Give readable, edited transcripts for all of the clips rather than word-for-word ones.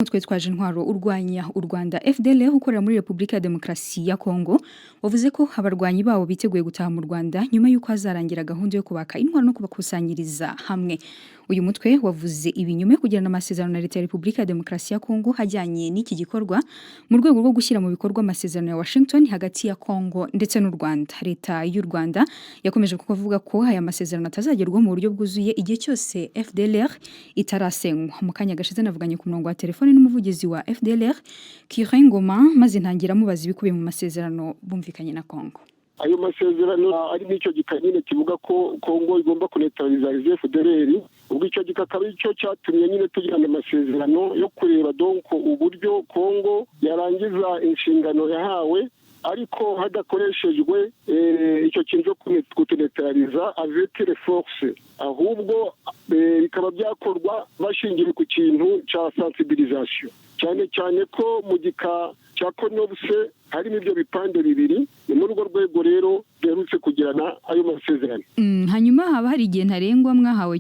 Umutwe twaje intwaro urwanya u Rwanda FDLR ukorera muri Republika ya Demokarasi ya Kongo wavuze ko abarwanyi bawo biteguye gutaha mu Rwanda nyuma yuko hazarangira gahunda yo kubaka intwaro no kubakusanyiriza hamwe. Uyu mutwe wavuze ibinyume kugirana amasezerano na Leta ya Republika ya Demokarasi ya Kongo hajyanye n'iki gikorwa mu rwego rwo gushyira mu bikorwa amasezerano ya Washington hagati ya Kongo ndetse n'u Rwanda. Leta y'u Rwanda yakomeje kuvuga ko aya masezerano atazagerwaho mu buryo bwuzuye igihe cyose FDLR itarasenywa. Mu kanya gashize navuganye ku murongo wa telefone n'umuvugizi wa FDLR Kirengoma maze ntangira mubaza ibikubiye mu masezerano bumvikanye na Kongo. Ayo masezerano ari n'icyo gikanyine kivuga ko Kongo igomba kuneutraliza FDLR, ubwo icyo gikakaba icyo cyatumye nyine tugirana amasezerano yo kureba donc uburyo Kongo yarangiza inshingano yahawe ariko hadakoreshejwe icyo kintu kutuneutraliza avec les forces, ahubwo bikaba byakorwa bashingiye ku kintu cya sensibilisation, cyane ko mu gika cya konobse harimo ibyo bipande bibiri. Ni muri urwo rwego rero duherutse kugirana ayo masezerano. Hanyuma haba hari igihe ntarengwa mwahawe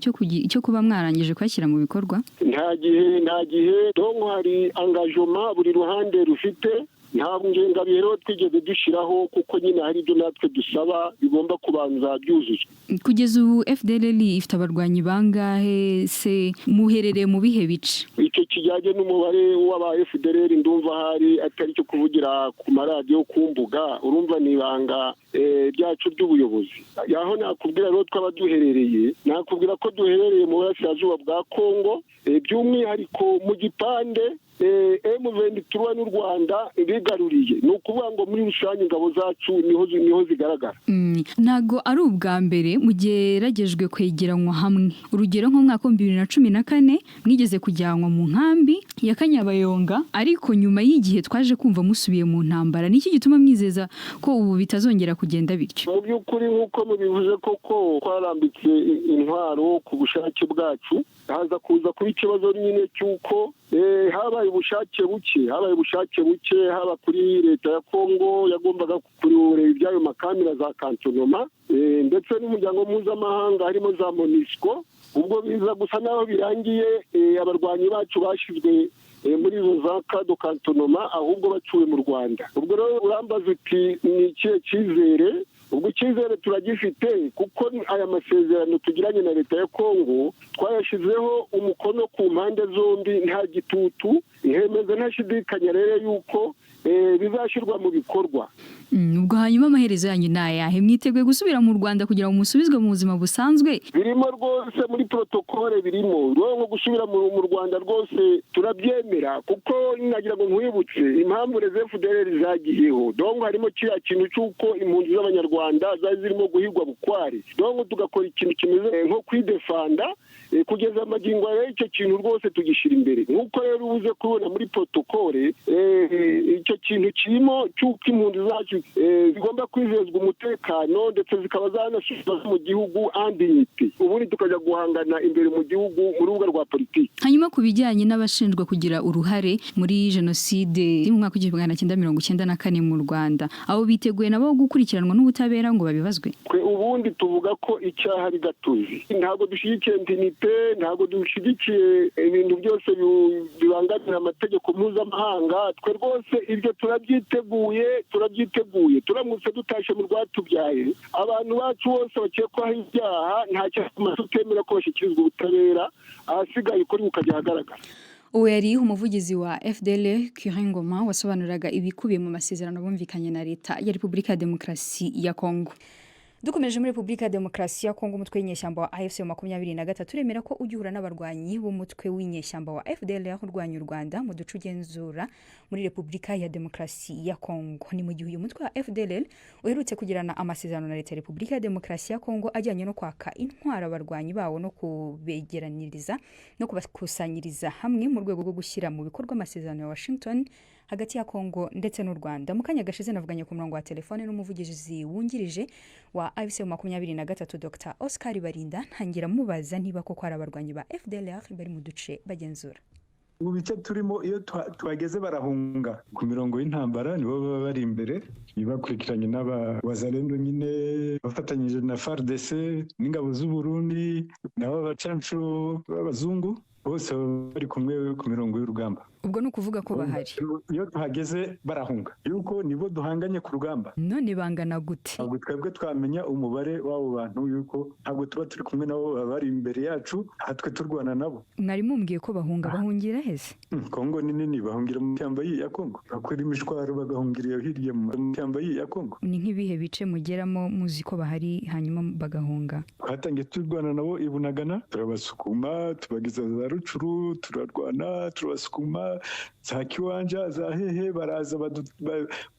cyo kuba mwarangije kwashyira mu bikorwa? Nta gihe donc hari engagement buri ruhande rufite. Ntabwo rero twigeze dushiraho kuko nyine hari ibyo natwe dusaba bigomba kubanza byuzuye. Kugeza ubu FDLR ifite abarwanyi bangahe, se muherereye mu bihe bice? Icyo kijyanye n'umubare w'aba FDLR ndumva hari atari cyo kuvugira ku maradiyo ku mbuga, urumva nibanga ryacu ry'ubuyobozi. Yaho nakubwira rero twaba duherereye, nakubwira ko duherereye mu burasirazuba bwa Kongo, by'umwihariko mu gipande M23 n'u Rwanda bigaruriye. Ni ukuvuga ngo muri rusange ingabo zacu niho zigaragara. Ntago ari ubwa mbere mugeragejwe kwegeranwa hamwe. Urugero nko mwaka 2014 mwigeze kujyanwa mu nkambi ya Kanyabayonga, ariko nyuma y'igihe twaje kumva musubiye mu ntambara. Niki gituma mwizeza ko ubu bitazongera kugenda bityo? Mu by'ukuri nk'uko mubivuze koko twarambitse intwaro ku bushake bwacu, haza kuza kuba ikibazo nyine cy'uko habaye ubushake buke haba kuri Leta ya Kongo yagombaga kureba ibyayo makamira za kantonoma ndetse n'umuryango mpuzamahanga harimo za MONUSCO. Ubwo biza gusa naho birangiye abarwanyi bacu bashizwe muri izo za kado kantonoma ahubwo bacuwe mu Rwanda. Ubwo rero urambaza uti ni ikihe cyizere? Ubwo icyizere turagifite kuko aya masezerano tugiranye na Leta ya Kongo twayashizeho umukono ku mpande zombi nta gitutu, ihemeza ntashidikanya rero yuko bizashyirwa mu bikorwa. Ubwo hanyuma amaherezo yanyu nayahe? Mwiteguye gusubira mu Rwanda kugira ngo musubizwe mu buzima busanzwe? Birimo rwose muri protokole birimo nko gusubira mu Rwanda rwose turabyemera, kuko nagira ngo nkwibutse impamvu les FDLR zagiyeho. Donc harimo kiriya kintu cy'uko impunzi z'abanyarwanda zari zirimo guhigwa bukwari, donc tugakora ikintu kimeze nko kwidefanda kugeza amagingo rero icyo kintu rwose tugishira imbere. Nk'uko rero ubuze kubona muri protokole icyo kintu kirimo cy'uko impunzi zacu zigomba kwizezwa umutekano ndetse zikaba zanasubizwa mu gihugu andinite, ubundi tukajya guhangana imbere mu gihugu mu rubuga rwa politiki. Hanyuma ku bijyanye n'abashinjwa kugira uruhare muri jenoside mu mwaka w'igihumbi 1994 mu Rwanda, abo biteguye nabo gukurikiranwa n'ubutabera ngo babibazwe? Ubundi tuvuga ko icyaha ari gatozi, ntabwo dushyigikiye impunite, ntabwo dushyigikiye ibintu byose bibangamira amategeko mpuzamahanga. Twe rwose ibyo turabyiteguye turamutse dutashe mu rwatubyaye. Abantu bacu bose bakekwaho ibyaha nta cyatuma tutemera ko bashyikirizwa ubutabera, ahasigaye ukuri bukajya ahagaragara. Uwo yari umuvugizi wa FDLR Kirengoma wasobanuraga ibikubiye mu masezerano bumvikanye na Leta ya Republika ya Demokarasi ya Kongo. Dukomeje muri Republika ya Demokarasi ya Kongo, umutwe w'inyeshyamba wa AFC 23 uremera ko ugihura n'abarwanyi b'umutwe w'inyeshyamba wa FDLR urwanya u Rwanda mu duce ugenzura muri Republika ya Demokarasi ya Kongo. Ni mu gihe uyu mutwe wa FDLR uherutse kugirana amasezerano na Leta ya Republika ya Demokarasi ya Kongo ajyanye no kwaka intwara abarwanyi bawo no kubegeraniriza no kubakusanyiriza hamwe mu rwego rwo gushyira mu bikorwa amasezerano ya Washington hagati ya Kongo ndetse n'u Rwanda. Mu kanya gashize navuganye ku murongo wa telefone n'umuvugizi wungirije wa AFC 23 Dr. Oscar Barinda, ntangira mubaza niba koko ari abarwanyi ba FDLR bari mu duce bagenzura. Mu bice turimo iyo twageze barahunga ku mirongo y'intambara, nibo baba bari imbere bakurikiranye n'abazalendo nyine bafatanyije na FARDC n'ingabo z'u Burundi n'abo bacancu b'abazungu, bose bari kumwe ku mirongo y'urugamba. ubwo ni ukuvuga ko bahari iyo tuhageze barahunga yuko nibo duhanganye ku rugamba. None bangana gute? Ntabwo twebwe twamenya umubare w'abo bantu yuko ntabwo tuba turi kumwe nabo, bari imbere yacu hatwe turwana nabo. Mwari mumbwiye ko bahungira heze? Kongo ni nini, bahungira mu mashyamba ya Kongo, bakora imishwaro bagahungira iyo hirya mu mashyamba ya Kongo. Ni nk'ibihe bice mugeramo muzi ko bahari hanyuma bagahunga? Twatangiye turwana nabo ibunagana, turabasukuma tubagiza za Rucuru, turarwana turabasukuma za Kiwanja za hehe, baraza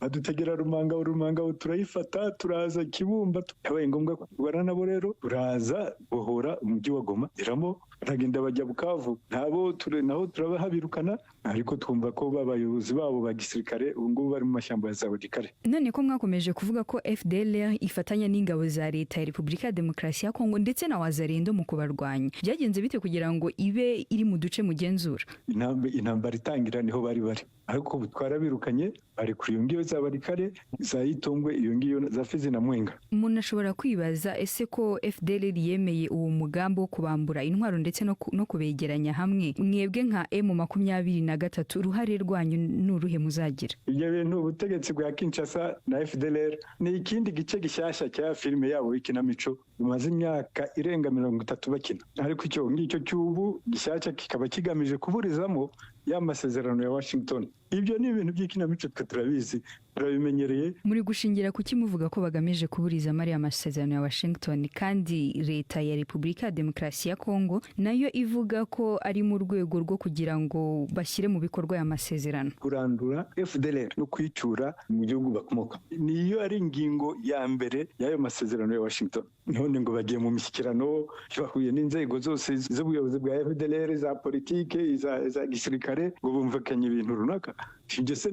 badutegera Rumanga turayifata, turaza Kibumba, yabaye ngombwa kurwana nabo. Rero turaza bohora umujyi wa Goma, iramo baragenda bajya Bukavu, naho turabahabirukana, ariko twumva ko babayobozi babo ba gisirikare ubu ngubu bari mu mashyamba ya za Budikare. None ko mwakomeje kuvuga ko FDLR ifatanya n'ingabo za leta ya Repubulika ya Demokarasi ya Kongo ndetse na Wazalendo mu kubarwanya, byagenze bite kugira ngo ibe iri mu duce mugenzura? Intambara itangira niho bari, ariko ubu twarabirukanye, bari kuri iyo ngiyo za Budikare, za Itongwe, iyo ngiyo za Fizi na Mwenga. Umuntu ashobora kwibaza ese ko FDLR yemeye uwo mugambi wo kubambura intwaro ndetse no kubegeranya hamwe, mwebwe nka M23 uruhare rwanyu n'uruhe muzagira? Ibyo bintu ubutegetsi bwa Kinshasa na FDLR ni ikindi gice gishyashya cya filime yabo y'ikinamico bimaze imyaka irenga 30 bakina, ariko icyo ngicyo cy'ubu gishyashya kikaba kigamije kuburizamo y'amasezerano ya Washington. Ibyo ni ibintu by'ikinamico turabizi, turabimenyereye. Muri gushingira kuki muvuga ko bagamije kuburiza mariya masezerano ya Washington kandi leta ya Repubulika ya Demokarasi ya Kongo nayo ivuga ko ari mu rwego rwo kugira ngo bashyire mu bikorwa ya masezerano? Kurandura FDLR no kwicyura mu gihugu bakomoka niyo ari ingingo ya mbere y'ayo masezerano ya Washington. None ngo bagiye mu mishyikirano, bahuye n'inzego zose z'ubuyobozi bwa FDLR, za politike, za gisirikare, ngo bumvikanye ibintu runaka. Ibyo se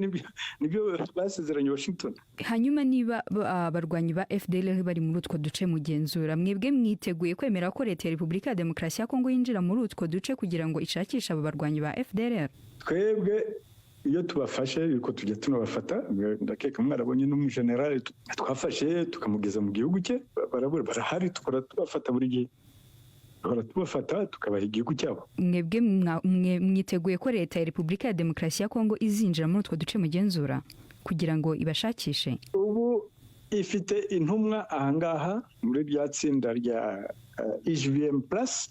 nibyo basezeranye Washington. Hanyuma niba abarwanyi ba FDLR bari muri utwo duce mugenzura, mwebwe mwiteguye kwemera ko leta ya Repubulika ya Demokarasi ya Kongo yinjira muri utwo duce kugira ngo ishakishe aba barwanyi ba FDLR? Twebwe iyo tubafashe yuko tujya tunabafata, ndakeka mwarabonye n'umujenerali twafashe tukamugeza mu gihugu cye, barahari, tukora tubafata buri gihe, tubafata tukabaha igihugu cyabo. Mwebwe mwiteguye ko leta ya Repubulika ya Demokarasi ya Kongo izinjira muri utwo duce mugenzura kugira ngo ibashakishe? Ubu ifite intumwa ahangaha muri rya tsinda rya IJVM Plus,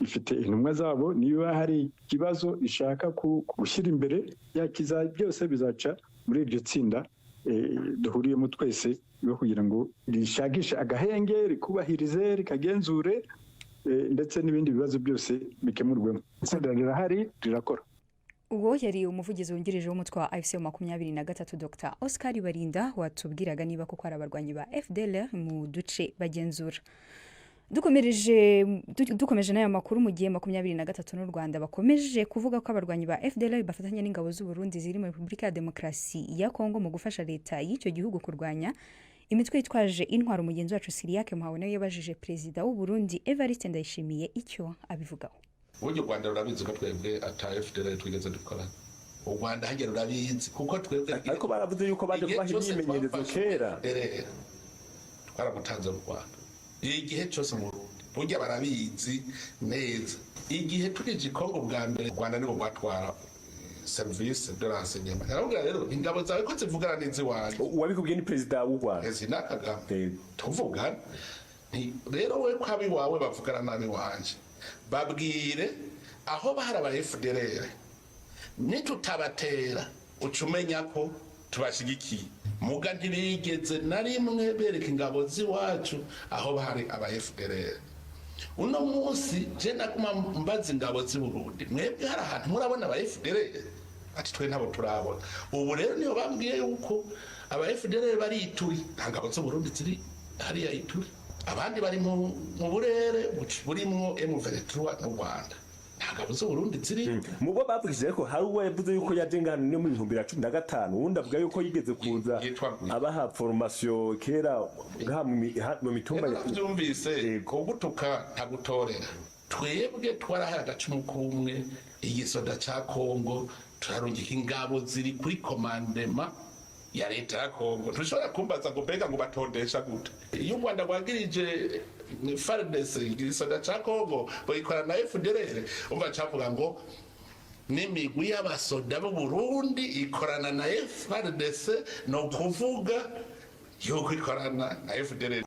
ifite intumwa zabo, niba hari ikibazo ishaka gushyira imbere yakiza byose bizaca muri iryo tsinda duhuriyemo twese, kugira ngo rishakishe agahenge, rikubahirize, rikagenzure, ndetse n'ibindi bibazo byose bikemurwemo. Itsinda rirahari, rirakora. Uwo yari umuvugizi wungirije w'umutwe wa AFC 23 Dr. Oscar Barinda watubwiraga niba koko ari abarwanyi ba FDLR mu duce bagenzura. Dukomeje n'aya makuru mu gihe 23 n'u Rwanda bakomeje kuvuga ko abarwanyi ba FDLR bafatanya n'ingabo z'u Burundi ziri mu Repubulika ya Demokarasi ya Kongo mu gufasha leta y'icyo gihugu kurwanya imitwe yitwaje intwaro. Mugenzi wacu Siriake Muhabona yabajije Perezida w'u Burundi Evariste Ndayishimiye icyo abivugaho. Uburyo Rwanda rurabizi ko twebwe ata FDLR twigeze dukora. U Rwanda hagera rurabizi kuko twebwe, ariko baravuze yuko baje kubaha imyimenyerezo kera. Twaramutanze mu Rwanda igihe cyose mu Burundi, burya barabizi neza. Igihe turije Kongo bwa mbere, Rwanda nibo rwatwara service de renseignement. Aravuga rero ingabo zawe ko zivugana n'iziwanje. Wabikubwiye ni Perezida w'u Rwanda. Ezina Kagame. Tuvugana rero we kwabi wawe bavugana nabi wanje, babwire aho bahara aba FDLR nitutabatera ucumenya ko tubashigikiye. Muga ntibigeze na rimwe bereka ingabo z'iwacu aho bahari aba FDLR. Uno munsi je nakuma mbaza ingabo z'i Burundi, mwebwe hari ahantu murabona aba FDLR? Ati twe ntabo turabona. Ubu rero niyo bambwiye yuko aba FDLR bari Ituri, nta ngabo z'u Burundi ziri hariya Ituri. Abandi bari mu burere burimwo M23 n'u Rwanda, nta ngabo z'u Burundi ziri. Mubo babwije ko hari uwo yavuze yuko yajengana no mu 2015, undi avuga yuko yigeze kuza abaha formation kera mu mitumba yavyumvise ko gutuka ntagutorera. Twebwe twarahaye agacumu kumwe igisoda ca Kongo, turarungika ingabo ziri kuri commandement ya leta ya Kongo. Tushobora kumbaza ngo mbega ngo batondesha gute? Iyo u Rwanda rwagirije FARDC igisoda ca Kongo boyikora na FDLR, umva cavuga ngo n'imigwi y'abasoda b'u Burundi ikorana na FARDC no kuvuga yuko ikorana na FDLR.